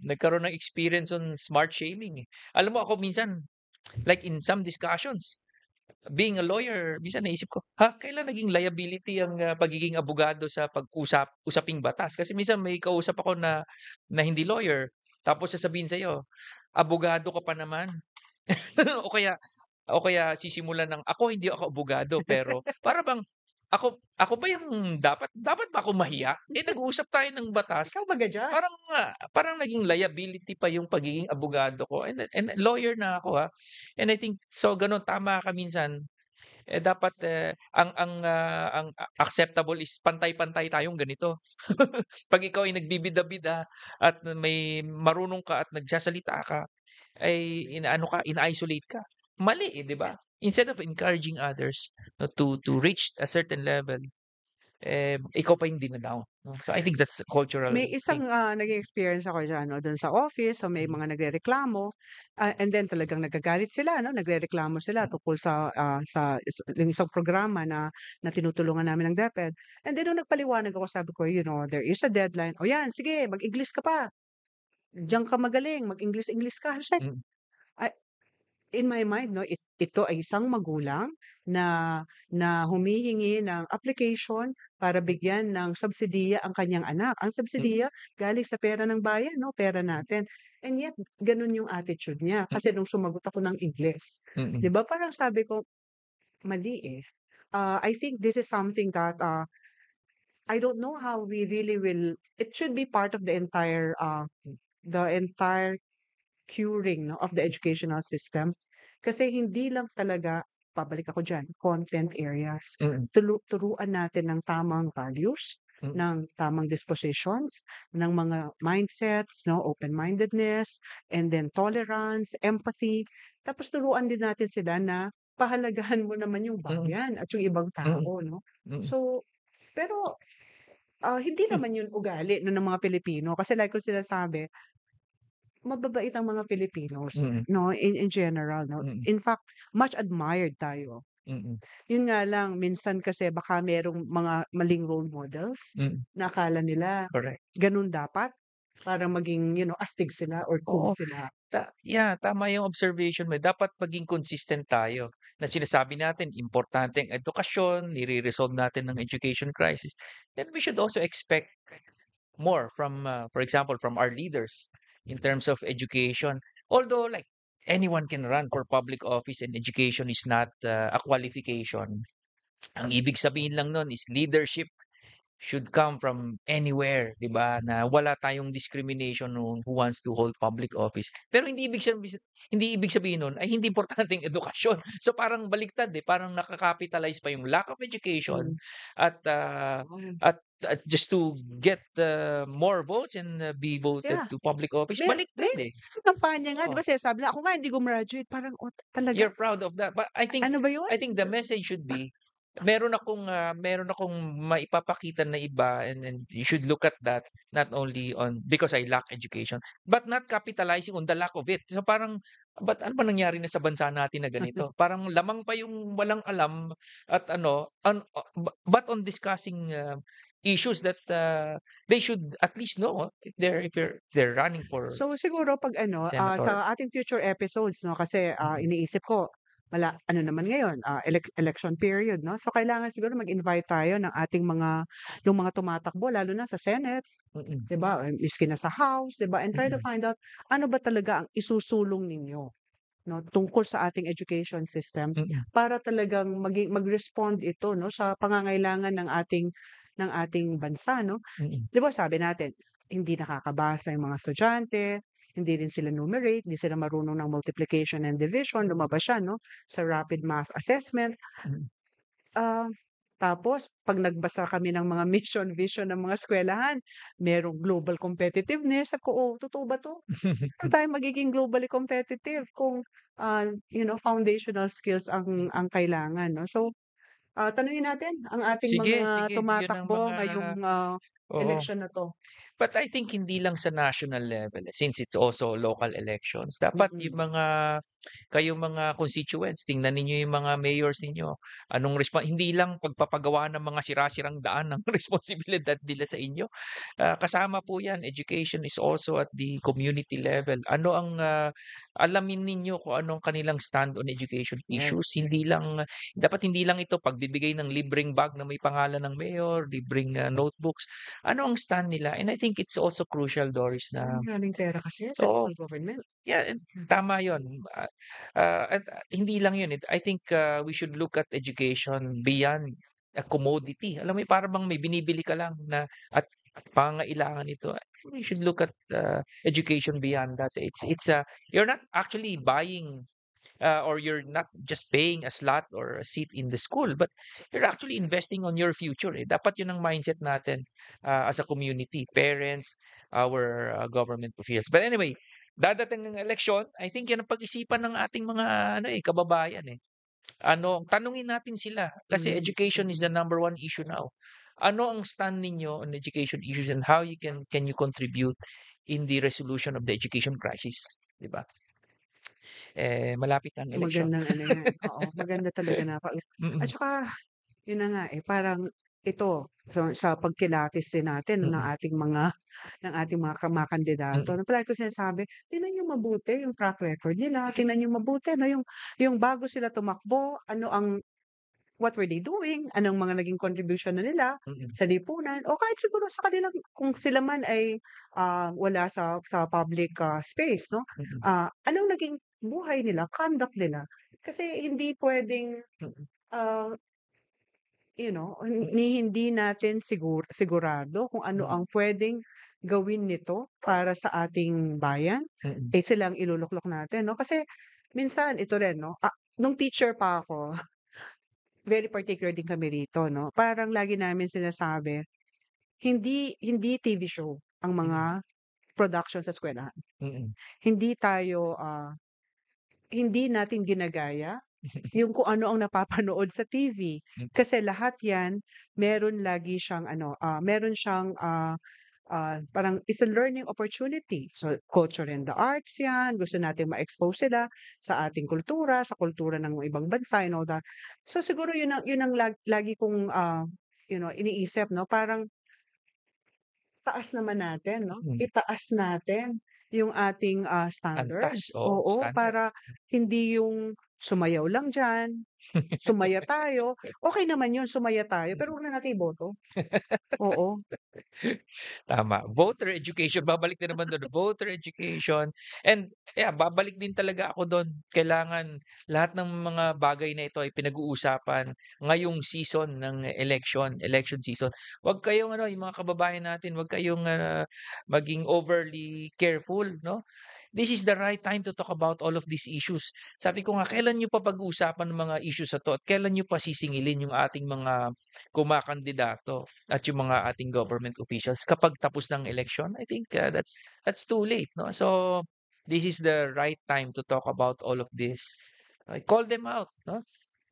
Speaker 2: nagkaroon ng experience on smart shaming. Alam mo ako minsan, like in some discussions, being a lawyer, minsan naisip ko, kailan naging liability ang pagiging abogado sa usaping batas? Kasi minsan may kausap ako na hindi lawyer, tapos sasabihin sa'yo, abogado ka pa naman. o kaya o kaya sisimulan ng hindi ako abogado pero para bang ako ba yung dapat ba ako mahiya? Nag-uusap tayo ng batas.
Speaker 1: Ikaw mag-adjust.
Speaker 2: Parang naging liability pa yung pagiging abogado ko and lawyer na ako And I think so ganun tama ka minsan. Dapat ang acceptable is pantay-pantay tayong ganito. Pag ikaw ay nagbibida-bida at may marunong ka at nagsasalita ka, ay ina-isolate ka. Mali, 'di ba? Instead of encouraging others to reach a certain level, ikaw pa yung dina-down. No? So I think that's a cultural
Speaker 1: May isang
Speaker 2: thing.
Speaker 1: naging experience ako diyan, no, doon sa office, so may mga nagrereklamo, and then talagang nagagalit sila, no, nagrereklamo sila tungkol yung isang programa na tinutulungan namin ng DepEd. And then nung nagpaliwanag ako, sabi ko, there is a deadline. O yan, sige, mag-English ka pa. Diyan ka magaling, mag-English ka. I was like,
Speaker 2: Mm.
Speaker 1: in my mind, no, ito ay isang magulang na humihingi ng application para bigyan ng subsidiya ang kanyang anak. Ang subsidiya galing sa pera ng bayan, no, pera natin. And yet, ganun yung attitude niya. Kasi nung sumagot ako ng English,
Speaker 2: Mm.
Speaker 1: 'di ba? Parang sabi ko, mali eh. I think this is something that I don't know how we really will. It should be part of the entire curing, no, of the educational system. Kasi hindi lang talaga, pabalik ako dyan, content areas.
Speaker 2: Mm.
Speaker 1: Turuan natin ng tamang values, ng tamang dispositions, ng mga mindsets, no, open-mindedness, and then tolerance, empathy. Tapos turuan din natin sila na pahalagahan mo naman yung bayan at yung ibang tao, no?
Speaker 2: Mm.
Speaker 1: So, pero hindi naman yun ugali ng mga Pilipino. Kasi like ko sinasabi, mababait ang mga Filipinos,
Speaker 2: Mm.
Speaker 1: no, in general, no.
Speaker 2: Mm.
Speaker 1: In fact, much admired tayo.
Speaker 2: Mm.
Speaker 1: Yun nga lang, minsan kasi baka merong mga maling role models
Speaker 2: Mm.
Speaker 1: na akala nila
Speaker 2: Correct.
Speaker 1: ganun dapat para maging, astig sila or cool
Speaker 2: Oo.
Speaker 1: sila.
Speaker 2: Tama yung observation mo. Dapat maging consistent tayo na sinasabi natin, importante ang edukasyon, nire-resolve natin ng education crisis. Then we should also expect more from, for example, from our leaders in terms of education. Although, like, anyone can run for public office and education is not a qualification. Ang ibig sabihin lang nun is leadership should come from anywhere, 'di ba? Na wala tayong discrimination who wants to hold public office. Pero hindi ibig sabihin nun ay hindi importante ang edukasyon. So parang baliktad parang nakakapitalize pa yung lack of education at just to get more votes and be voted
Speaker 1: Yeah.
Speaker 2: to public office.
Speaker 1: May
Speaker 2: Baliktad
Speaker 1: kampanya nga, di
Speaker 2: Oo.
Speaker 1: ba sinasabi na, ako nga hindi gumraduate. Parang, talaga,
Speaker 2: You're proud of that. But I think
Speaker 1: ano ba yun?
Speaker 2: the message should be meron akong maipapakita na iba and you should look at that not only on because I lack education but not capitalizing on the lack of it. So parang ano ba nangyari na sa bansa natin na ganito? Parang lamang pa yung walang alam at but on discussing issues that they should at least know if they're running for
Speaker 1: So siguro pag
Speaker 2: senator.
Speaker 1: sa ating future episodes, no, kasi iniisip ko, ano naman ngayon, election period, no? So kailangan siguro mag-invite tayo ng ating yung mga tumatakbo, lalo na sa Senate,
Speaker 2: Mm.
Speaker 1: 'di ba? Miski na sa House, 'di ba? And try to find out ano ba talaga ang isusulong ninyo, no, tungkol sa ating education system para talagang mag-respond ito, no, sa pangangailangan ng ating bansa, no? 'Di ba sabi natin, hindi nakakabasa yung mga estudyante, hindi rin sila numerate, hindi sila marunong ng multiplication and division, lumabas siya, no, sa rapid math assessment. Tapos pag nagbasa kami ng mga mission, vision ng mga eskwelahan, merong global competitiveness. Sabi ko, totoo ba 'to? Paano tayo magiging globally competitive kung, foundational skills ang kailangan, no? So, tanungin natin ang ating
Speaker 2: Sige,
Speaker 1: mga
Speaker 2: yun ang
Speaker 1: tumatakbo
Speaker 2: mga
Speaker 1: ngayong
Speaker 2: oo.
Speaker 1: election na 'to.
Speaker 2: But I think hindi lang sa national level since it's also local elections. Dapat yung mga kayong mga constituents, tingnan ninyo yung mga mayors ninyo. Hindi lang pagpapagawa ng mga sira-sirang daan ang responsibilidad nila sa inyo. Kasama po yan, education is also at the community level. Alamin ninyo kung anong kanilang stand on education issues. Dapat hindi lang ito pagbibigay ng libreng bag na may pangalan ng mayor, libreng notebooks. Ano ang stand nila? And I think it's also crucial, Doris, na
Speaker 1: Maraming pera kasi sa
Speaker 2: oo,
Speaker 1: local government.
Speaker 2: yeah, tama 'yon. At hindi lang 'yun, I think we should look at education beyond a commodity. Alam mo, para bang may binibili ka lang at pangangailangan ito. We should look at education beyond that. You're not actually buying or you're not just paying a slot or a seat in the school, but you're actually investing on your future. Dapat 'yun ang mindset natin as a community, parents, our government officials. But anyway, dadating ng eleksyon, I think yan ang pag-isipan ng ating mga kababayan. Tanungin natin sila kasi education is the number one issue now. Ano ang stand ninyo on education issues and how can you contribute in the resolution of the education crisis, 'di ba? Malapit ang eleksyon.
Speaker 1: Magandang yan. Oo, maganda talaga na
Speaker 2: Mm.
Speaker 1: at saka yun na nga, parang ito sa pagkilatis din natin
Speaker 2: Mm.
Speaker 1: ng ating mga kandidato.
Speaker 2: Mm.
Speaker 1: Palagi ko sinasabi, tingnan niyo mabuti yung track record nila, tingnan niyo mabuti yung bago sila tumakbo, what were they doing, anong mga naging contribution na nila
Speaker 2: Mm.
Speaker 1: sa lipunan, o kahit siguro sa kanila kung sila man ay wala sa public space, no?
Speaker 2: Mm.
Speaker 1: Anong naging buhay nila, conduct nila. Kasi hindi pwedeng
Speaker 2: Mm.
Speaker 1: hindi natin sigurado kung ano
Speaker 2: Mm.
Speaker 1: ang pwedeng gawin nito para sa ating bayan.
Speaker 2: Mm.
Speaker 1: Sila ang iluluklok natin, no? Kasi minsan ito rin, no? Nung teacher pa ako, very particular din kami rito, no? Parang lagi namin sinasabi, hindi TV show ang mga production sa eskwelahan.
Speaker 2: Mm.
Speaker 1: Hindi natin ginagaya yung kung ano ang napapanood sa TV. Kasi lahat 'yan meron siyang parang it's a learning opportunity. So culture and the arts 'yan, gusto nating ma-expose sila sa ating kultura, sa kultura ng ibang bansa and all that. So siguro yun ang lagi kong iniisip, no, parang taas naman natin, no? Itaas natin yung ating standards.
Speaker 2: Antas,
Speaker 1: Oo,
Speaker 2: standard.
Speaker 1: para hindi yung sumayaw lang diyan, sumaya tayo. Okay naman yun, sumaya tayo, pero huwag na natin iboto. Oo.
Speaker 2: Tama. Voter education, babalik din naman doon. Voter education. And babalik din talaga ako doon. Kailangan lahat ng mga bagay na ito ay pinag-uusapan ngayong season ng election season. Huwag kayong yung mga kababayan natin, huwag kayong maging overly careful, no? This is the right time to talk about all of these issues. Sabi ko nga, kailan nyo pa pag-uusapan ng mga issues na to at kailan nyo pa sisingilin yung ating mga kumakandidato at yung mga ating government officials kapag tapos ng election? I think that's too late, no? So this is the right time to talk about all of this. Call them out, no?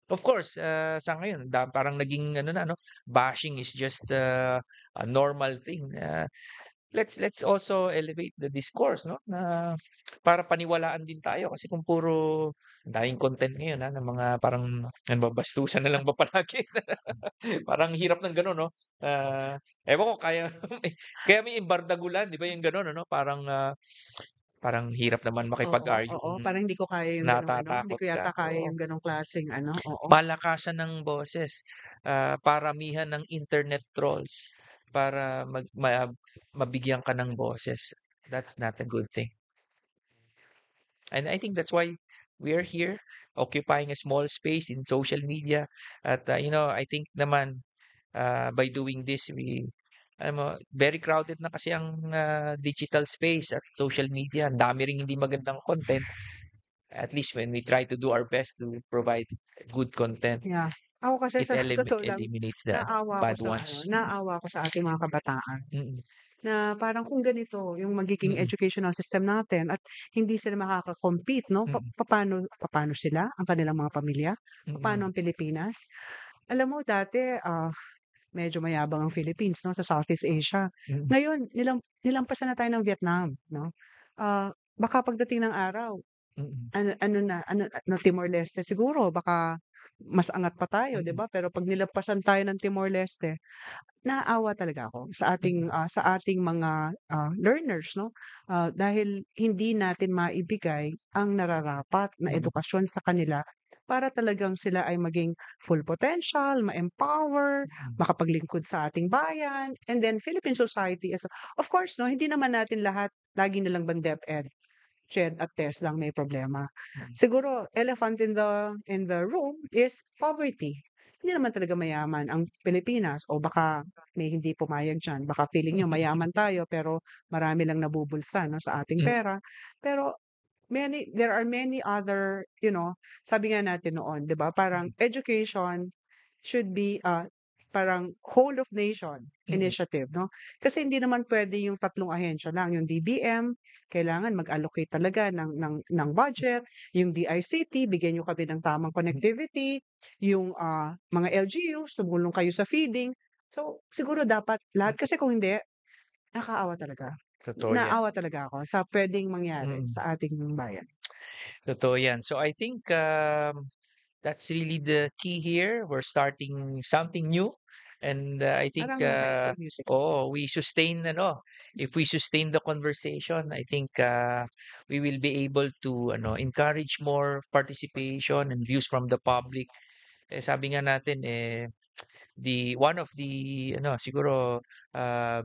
Speaker 2: Of course, sa ngayon parang naging bashing is just a normal thing. Let's also elevate the discourse, no? Na para paniwalaan din tayo kasi kung puro daming content ngayon ng mga parang babastusan na lang ba palagi. Parang hirap ng gano'n, no? Ewan ko kaya may Bardagulan, 'di ba yung gano'n, ano? Parang hirap naman makipag-argue
Speaker 1: Oo,
Speaker 2: kung
Speaker 1: parang hindi ko kaya yung gano'ng hindi
Speaker 2: natatakot
Speaker 1: ko yata
Speaker 2: ka.
Speaker 1: kaya
Speaker 2: Oo.
Speaker 1: yung gano'ng klaseng oo.
Speaker 2: Palakasan ng boses, paramihan ng internet trolls para mabigyan ka ng boses. That's not a good thing. And I think that's why we're here occupying a small space in social media. At I think naman by doing this, very crowded na kasi ang digital space at social media. Ang dami ring hindi magandang content. At least when we try to do our best to provide good content,
Speaker 1: Yeah. Ako kasi
Speaker 2: it
Speaker 1: sa totoo lang,
Speaker 2: eliminates the
Speaker 1: naawa
Speaker 2: bad
Speaker 1: ko
Speaker 2: ones.
Speaker 1: sa ating mga kabataan.
Speaker 2: Mm.
Speaker 1: Na parang kung ganito yung magiging educational system natin at hindi sila makaka-compete, no? Paano sila, ang kanilang mga pamilya? Paano ang Pilipinas? Alam mo, dati, medyo mayabang ang Philippines, no, sa Southeast Asia. Ngayon, nilampasan na tayo ng Vietnam, no? Baka pagdating ng araw,
Speaker 2: Mm.
Speaker 1: ano Timor-Leste siguro baka mas angat pa tayo, 'di ba? Pero 'pag nilampasan tayo ng Timor-Leste, naawa talaga ako sa ating mga, learners 'no, dahil hindi natin maibigay ang nararapat na edukasyon sa kanila para talagang sila ay maging full potential, ma-empower, makapaglingkod sa ating bayan, and then Philippine society of course 'no, hindi naman natin lahat lagi na lang bang DepEd, CHED at TES lang may problema. Siguro elephant in the room is poverty. Hindi naman talaga mayaman ang Pilipinas o baka may hindi pumayag diyan. Baka feeling niyo mayaman tayo pero marami lang nabubulsa 'no, sa ating pera. Pero there are many other, sabi nga natin noon, 'di ba, parang education should be, parang whole of nation initiative 'no. Kasi hindi naman puwede yung 3 ahensya lang, yung DBM kailangan mag-allocate talaga ng budget, yung DICT bigyan niyo kami ng tamang connectivity, yung, mga LGUs tumulong kayo sa feeding. So, siguro dapat lahat kasi kung hindi, nakakaawa talaga.
Speaker 2: Totoo yan.
Speaker 1: Naawa talaga ako sa puwedeng mangyari
Speaker 2: Mm.
Speaker 1: sa ating bayan.
Speaker 2: Totoo yan. So I think that's really the key here. We're starting something new. And I think
Speaker 1: Parang High School Musical.
Speaker 2: we sustain if we sustain the conversation, I think we will be able to encourage more participation and views from the public. Sabi nga natin one of the siguro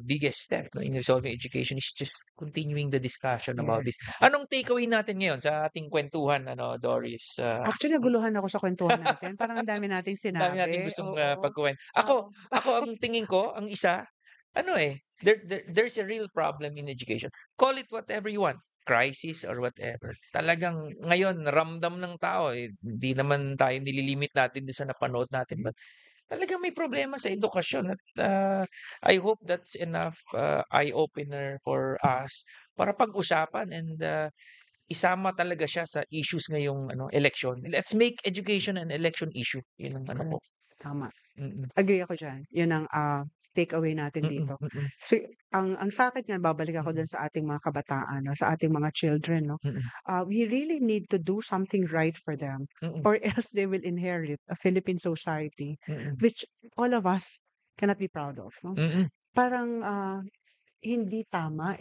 Speaker 2: biggest step in resolving education is just continuing the discussion about this. Anong takeaway natin ngayon sa ating kwentuhan, Doris?
Speaker 1: Actually, naguluhan ako sa kwentuhan natin. Parang ang dami nating
Speaker 2: Ang dami nating
Speaker 1: sinabi.
Speaker 2: gustong
Speaker 1: Oo.
Speaker 2: pagkuwento. Ako ang tingin ko, ang isa, there's a real problem in education. Call it whatever you want, crisis or whatever. Talagang ngayon, ramdam ng tao. Hindi naman tayo nililimit natin doon sa napanood natin. But talagang may problema sa edukasyon. At I hope that's enough eye-opener for us para pag-usapan and isama talaga siya sa issues ngayong election. Let's make education an election issue. Yun ang ko.
Speaker 1: Tama.
Speaker 2: Mm.
Speaker 1: Agree ako diyan. 'Yun ang, takeaway natin dito. Ang sa'kin nga babalik ako dun sa ating mga kabataan 'no, sa ating mga children 'no. We really need to do something right for them or else they will inherit a Philippine society which all of us cannot be proud of 'no. Parang, hindi tama,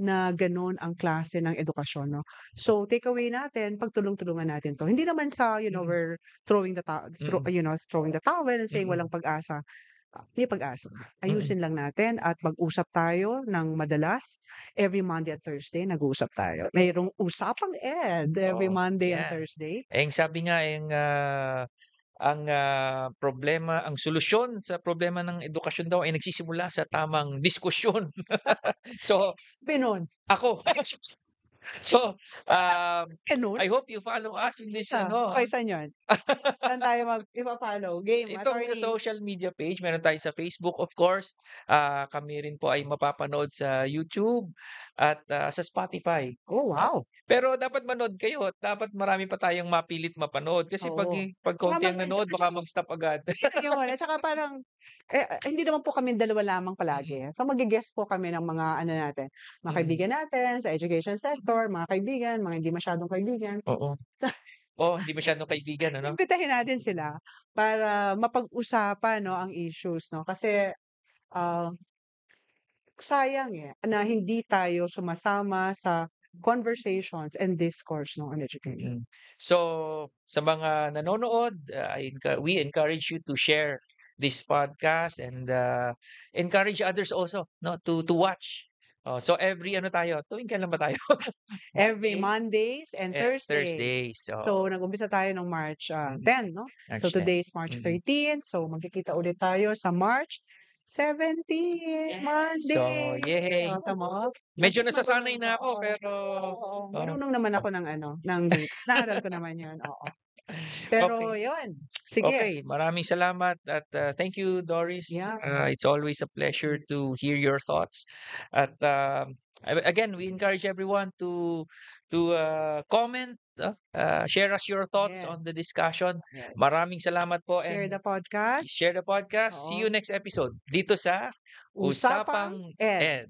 Speaker 1: na gano'n ang klase ng edukasyon 'no. So takeaway natin pagtulong-tulungan natin 'to. Hindi naman sa we're throwing the throwing the towel and saying walang pag-asa. May pag-asa. Ayusin lang natin at mag-usap tayo ng madalas. Every Monday at Thursday nag-uusap tayo. Mayroong Usapang Ed every
Speaker 2: Oo,
Speaker 1: Monday and
Speaker 2: yan.
Speaker 1: Thursday.
Speaker 2: Ang sabi nga, ang problema, ang solusyon sa problema ng edukasyon daw ay nagsisimula sa tamang diskusyon. So,
Speaker 1: Gano'n.
Speaker 2: ako. So,
Speaker 1: Gano'n?
Speaker 2: I hope you follow us in this,
Speaker 1: Okay, saan 'yun? Saan tayo ifa-follow? Game,
Speaker 2: itong
Speaker 1: attorney.
Speaker 2: social media page. Meron tayo sa Facebook, of course. Kami rin po ay mapapanood sa YouTube at sa Spotify.
Speaker 1: Oh, wow.
Speaker 2: Pero dapat manood kayo at dapat marami pa tayong mapilit mapanood. Kasi pag
Speaker 1: Oo.
Speaker 2: konti
Speaker 1: Tsaka
Speaker 2: ang nanood, baka mag-stop agad.
Speaker 1: Yun, at saka parang, hindi naman po kami dalawa lamang palagi. So magi-guest po kami ng mga natin, mga kaibigan natin sa education sector, mga kaibigan, mga hindi masyadong kaibigan.
Speaker 2: Oo. Hindi masyadong kaibigan,
Speaker 1: Imbitahin natin sila para mapag-usapan 'no, ang issues 'no. Kasi, sayang, na hindi tayo sumasama sa conversations and discourse 'no, on education.
Speaker 2: So, sa mga nanonood, we encourage you to share this podcast and encourage others also to watch. So every tuwing kailan ba tayo?
Speaker 1: Every Mondays and Thursdays.
Speaker 2: Thursdays.
Speaker 1: So nag-umpisa tayo ng March 10 no.
Speaker 2: March
Speaker 1: So
Speaker 2: 10.
Speaker 1: today is March 13. So magkikita ulit tayo sa March 17, Monday.
Speaker 2: So, yay!
Speaker 1: Tama.
Speaker 2: Medyo nasasanay na ako, pero
Speaker 1: Oo, marunong naman ako ng dates. Naaral ko naman 'yun, oo. Pero 'yun, sige.
Speaker 2: Okay, maraming salamat at thank you, Doris.
Speaker 1: Yeah.
Speaker 2: It's always a pleasure to hear your thoughts. At again, we encourage everyone to comment, share us your thoughts on the
Speaker 1: Yes.
Speaker 2: discussion.
Speaker 1: Yes.
Speaker 2: Maraming salamat po
Speaker 1: Share
Speaker 2: and
Speaker 1: the podcast.
Speaker 2: share the podcast. See
Speaker 1: Oo.
Speaker 2: you next episode dito sa
Speaker 1: Usapang
Speaker 2: Usapang
Speaker 1: Ed.
Speaker 2: Ed.